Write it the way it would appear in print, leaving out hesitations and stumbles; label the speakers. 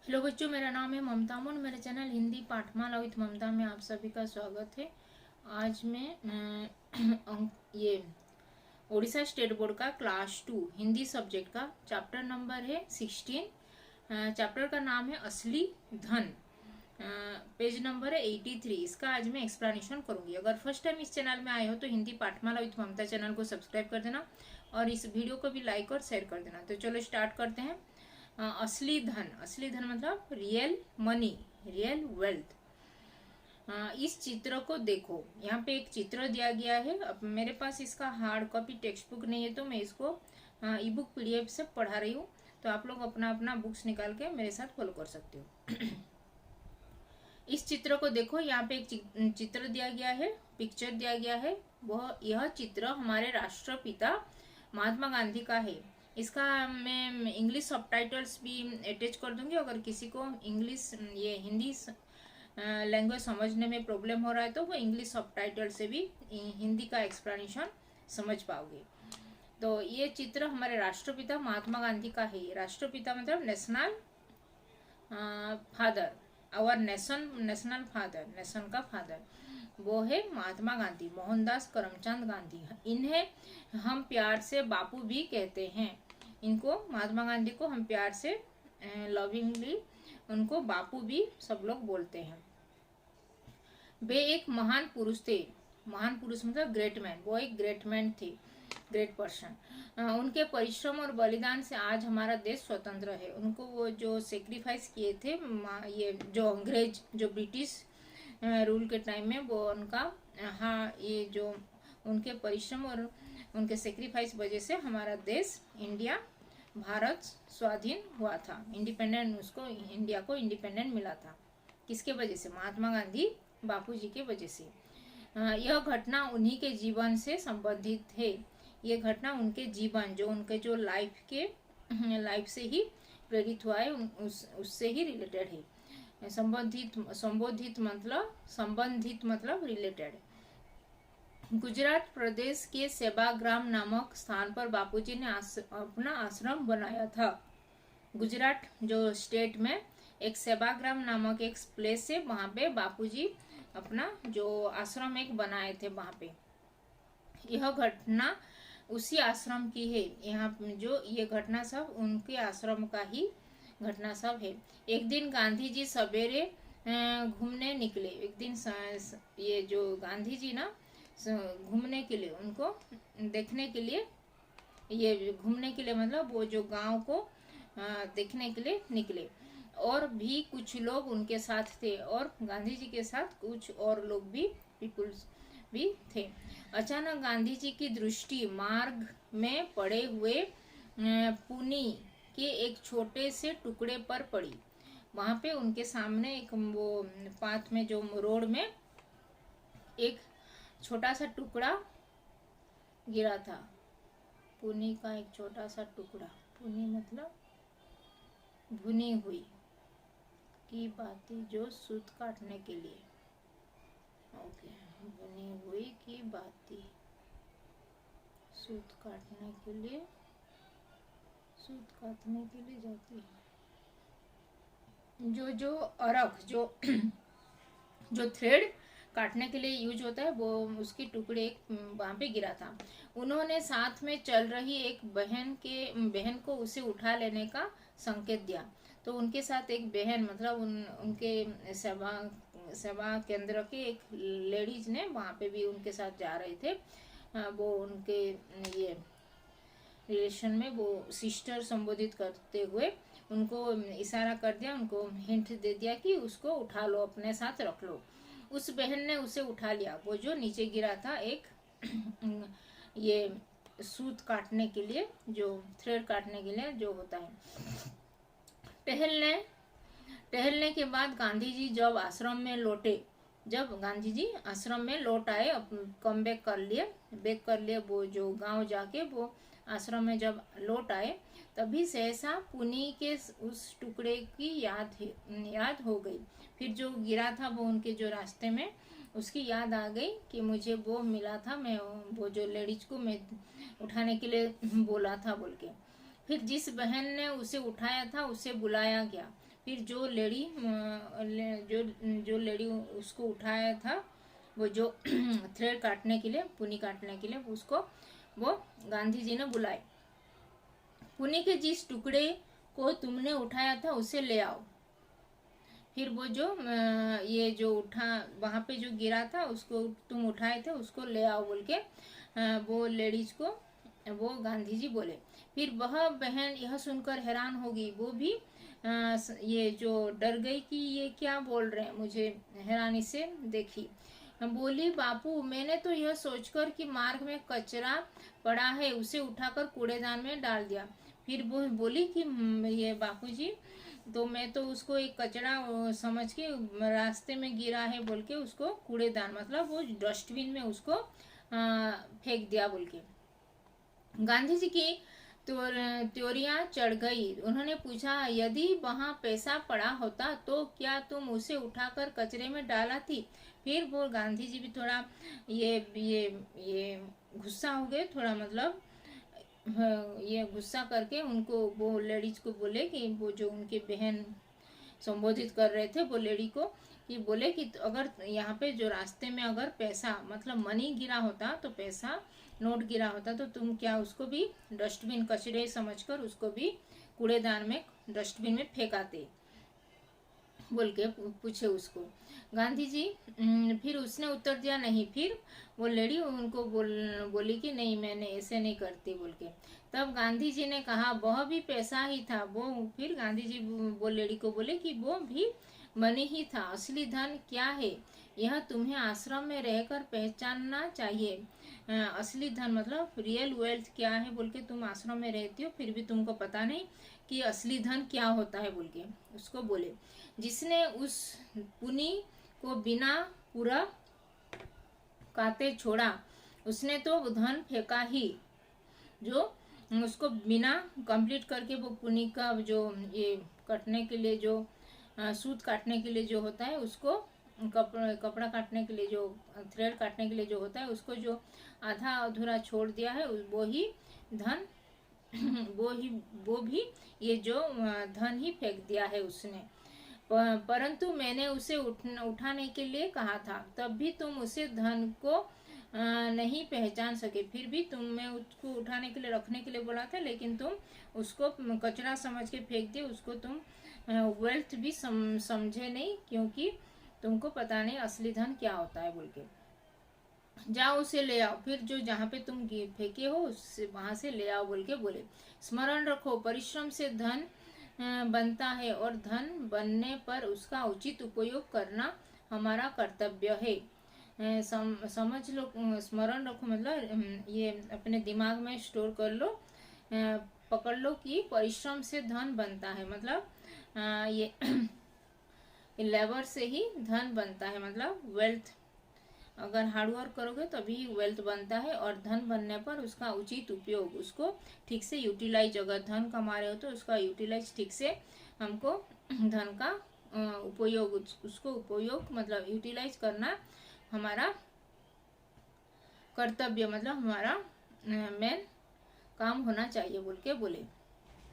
Speaker 1: Hello बच्चों, मेरा नाम है ममता और मेरे चैनल हिंदी पाठमाला विद ममता में आप सभी का स्वागत है। आज मैं ये उड़ीसा स्टेट बोर्ड का क्लास 2 हिंदी सब्जेक्ट का चैप्टर नंबर है 16। चैप्टर का नाम है असली धन। पेज नंबर है 83। इसका आज मैं एक्सप्लेनेशन करूंगी। अगर फर्स्ट टाइम इस चैनल में आए हो तो हिंदी पाठमाला विद ममता चैनल को सब्सक्राइब कर देना और इस वीडियो को भी लाइक और शेयर कर देना। तो चलो स्टार्ट करते हैं। असली धन मतलब रियल मनी, रियल वेल्थ। इस चित्र को देखो, यहाँ पे एक चित्र दिया गया है। अब मेरे पास इसका हार्ड कॉपी टेक्स्ट बुक नहीं है तो मैं इसको ई बुक पीडीएफ से पढ़ा रही हूँ। तो आप लोग अपना अपना बुक्स निकाल के मेरे साथ फॉलो कर सकते हो। इस चित्र को देखो, यहाँ पे एक चित्र दिया गया है, पिक्चर दिया गया है। यह चित्र हमारे राष्ट्रपिता महात्मा गांधी का है। इसका मैं इंग्लिश सबटाइटल्स भी अटैच कर दूंगी। अगर किसी को इंग्लिश ये हिंदी लैंग्वेज समझने में प्रॉब्लम हो रहा है तो वो इंग्लिश सबटाइटल से भी हिंदी का एक्सप्लेनेशन समझ पाओगे। तो ये चित्र हमारे राष्ट्रपिता महात्मा गांधी का है। राष्ट्रपिता मतलब national father, our national father, nation का फादर वो है महात्मा गांधी, मोहनदास करमचंद गांधी। इन्हें हम प्यार से बापू भी कहते हैं। इनको महात्मा गांधी को हम प्यार से लविंगली उनको बापू भी सब लोग बोलते हैं। वे एक महान पुरुष थे। महान पुरुष मतलब ग्रेट मैन। वो एक ग्रेट मैन थे, ग्रेट पर्सन। उनके परिश्रम और बलिदान से आज हमारा देश स्वतंत्र है। उनको वो जो सेक्रीफाइस किए थे, ये जो अंग्रेज, जो ब्रिटिश रूल के टाइम में, वो उनका ये जो उनके परिश्रम और उनके सेक्रीफाइस वजह से हमारा देश इंडिया, भारत स्वाधीन हुआ था। इंडिपेंडेंट, उसको इंडिया को इंडिपेंडेंट मिला था। किसके वजह से? महात्मा गांधी बापूजी के वजह से। यह घटना उन्हीं के जीवन से संबंधित है। ये घटना उनके जीवन, जो उनके जो लाइफ से ही प्रेरित हुआ है, उससे ही रिलेटेड है। संबंधित मतलब रिलेटेड। गुजरात प्रदेश के सेवाग्राम नामक स्थान पर बापूजी ने अपना आश्रम बनाया था। गुजरात जो स्टेट में एक सेवाग्राम नामक एक प्लेस है, वहां पे बापूजी अपना जो आश्रम एक बनाए थे वहां पे। यह घटना उसी आश्रम की है। यहाँ जो ये घटना सब उनके आश्रम का ही घटना सब है। एक दिन गांधी जी सवेरे घूमने निकले। एक दिन ये जो गांधी जी ना घूमने के लिए, उनको देखने के लिए, ये घूमने के लिए मतलब वो जो गांव को देखने के लिए निकले। और भी कुछ लोग उनके साथ थे और गांधी जी के साथ कुछ और लोग भी, पीपुल्स भी थे। अचानक गांधी जी की दृष्टि मार्ग में पड़े हुए पुनी के एक छोटे से टुकड़े पर पड़ी। वहां पे उनके सामने एक वो पाथ में, जो रोड में एक छोटा सा टुकड़ा गिरा था। पुनी का एक छोटा सा टुकड़ा। पुनी मतलब भुनी हुई की बाती, जो सूत काटने के लिए। ओके, भुनी हुई की बाती, सूत काटने के लिए, सूत काटने के लिए जाती है। जो अरख, जो थ्रेड काटने के लिए यूज होता है, वो उसकी टुकड़े वहां पे गिरा था। उन्होंने साथ में चल रही एक बहन को उसे उठा लेने का संकेत दिया। तो उनके साथ एक बहन, मतलब उनके सेवा केंद्र के एक लेडीज ने वहां पे भी उनके साथ जा रहे थे। वो उनके ये रिलेशन में वो सिस्टर संबोधित करते हुए उनको इशारा कर दिया, उनको हिंट दे दिया कि उसको उठा लो, अपने साथ रख लो। उस बहन ने उसे उठा लिया। वो जो नीचे गिरा था, एक ये सूत काटने के लिए, जो थ्रेड काटने के लिए जो होता है। टहलने के बाद गांधी जी जब आश्रम में लौटे, जब गांधी जी आश्रम में लौट आए, कम बैक कर लिए, वो जो गांव जाके वो आश्रम में जब लौट आए, तभी सहसा पुनी के उस टुकड़े की याद हो गई। फिर जो गिरा था वो उनके जो रास्ते में, उसकी याद आ गई कि मुझे वो मिला था, मैं वो जो लेडीज को मैं उठाने के लिए बोला था बोल के। फिर जिस बहन ने उसे उठाया था उसे बुलाया गया। फिर जो लेडी जो लेडी उसको उठाया था, वो जो थ्रेड काटने के लिए, पुनी काटने के लिए, उसको वो गांधी जी ने बुलाए। पुनी के जिस टुकड़े को तुमने उठाया था उसे ले आओ। फिर वो जो ये जो उठा वहां पे जो गिरा था उसको तुम उठाए थे उसको ले आओ बोल के वो लेडीज को वो गांधी जी बोले। फिर वह बहन यह सुनकर हैरान होगी, वो भी ये जो डर गई कि ये क्या बोल रहे हैं, मुझे हैरानी से देखी। बोली, बापू मैंने तो यह सोचकर कि मार्ग में कचरा पड़ा है उसे उठाकर कूड़ेदान में डाल दिया। फिर वो बोली कि ये बापूजी, तो मैं तो उसको एक कचरा समझ के रास्ते में गिरा है बोल के उसको कूड़ेदान मतलब वो डस्टबिन में उसको फेंक दिया बोल के। गांधी जी की त्योरियां चढ़ गई। उन्होंने पूछा, यदि वहां पैसा पड़ा होता तो क्या तुम उसे उठाकर कचरे में डाला थी? फिर वो गांधी जी भी थोड़ा ये गुस्सा हो गए, थोड़ा मतलब ये गुस्सा करके उनको वो लेडीज को बोले कि वो जो उनके बहन संबोधित कर रहे थे वो लेडी को, कि बोले कि अगर यहाँ पे जो रास्ते में अगर पैसा मतलब मनी गिरा होता, तो पैसा नोट गिरा होता, तो तुम क्या उसको भी डस्टबिन कचरे समझकर उसको भी कूड़ेदान में डस्टबिन में फेंकाते बोल के पूछे उसको। गांधी जी फिर उसने उत्तर दिया नहीं। फिर वो लेडी उनको बोली कि नहीं मैंने ऐसे नहीं करती बोल के। तब गांधी जी ने कहा वह भी पैसा ही था। वो फिर गांधी जी वो लेडी को बोले कि वो भी मनी ही था। असली धन क्या है यह तुम्हें आश्रम में रहकर पहचानना चाहिए। असली धन मतलब रियल वेल्थ क्या है बोल के तुम आश्रम में रहती हो फिर भी तुमको पता नहीं कि असली धन क्या होता है बोल के उसको बोले। जिसने उस पुनी को बिना पूरा काते छोड़ा उसने तो धन फेंका ही। जो उसको बिना कंप्लीट करके वो पुनी का जो ये कटने के लिए जो सूत काटने के लिए जो होता है उसको कपड़ा काटने के लिए जो थ्रेड काटने के लिए जो होता है उसको जो आधा अधूरा छोड़ दिया है वो ही धन वो भी ये जो धन ही फेंक दिया है उसने। परंतु मैंने उसे उठाने के लिए कहा था, तब भी तुम उसे धन को नहीं पहचान सके। फिर भी मैं उसको उठाने के लिए रखने के लिए बोला था, लेकिन तुम उसको कचरा समझ के फेंक दिए। उसको तुम वेल्थ भी समझे नहीं, क्योंकि तुमको पता नहीं असली धन क्या होता है बोल के। जाओ उसे ले आओ। फिर जो जहाँ पे तुम फेंके हो उससे वहां से ले आओ बोल के बोले। स्मरण रखो, परिश्रम से धन बनता है और धन बनने पर उसका उचित उपयोग करना हमारा कर्तव्य है। समझ लो, स्मरण रखो मतलब ये अपने दिमाग में स्टोर कर लो, पकड़ लो कि परिश्रम से धन बनता है। मतलब ये लेबर से ही धन बनता है, मतलब वेल्थ। अगर हार्डवर्क करोगे तभी वेल्थ बनता है, और धन बनने पर उसका उचित उपयोग, उसको ठीक से यूटिलाइज, अगर धन कमा रहे हो तो उसका यूटिलाइज ठीक से हमको धन का उपयोग, उसको उपयोग मतलब यूटिलाइज करना हमारा कर्तव्य, मतलब हमारा मेन काम होना चाहिए बोल के बोले।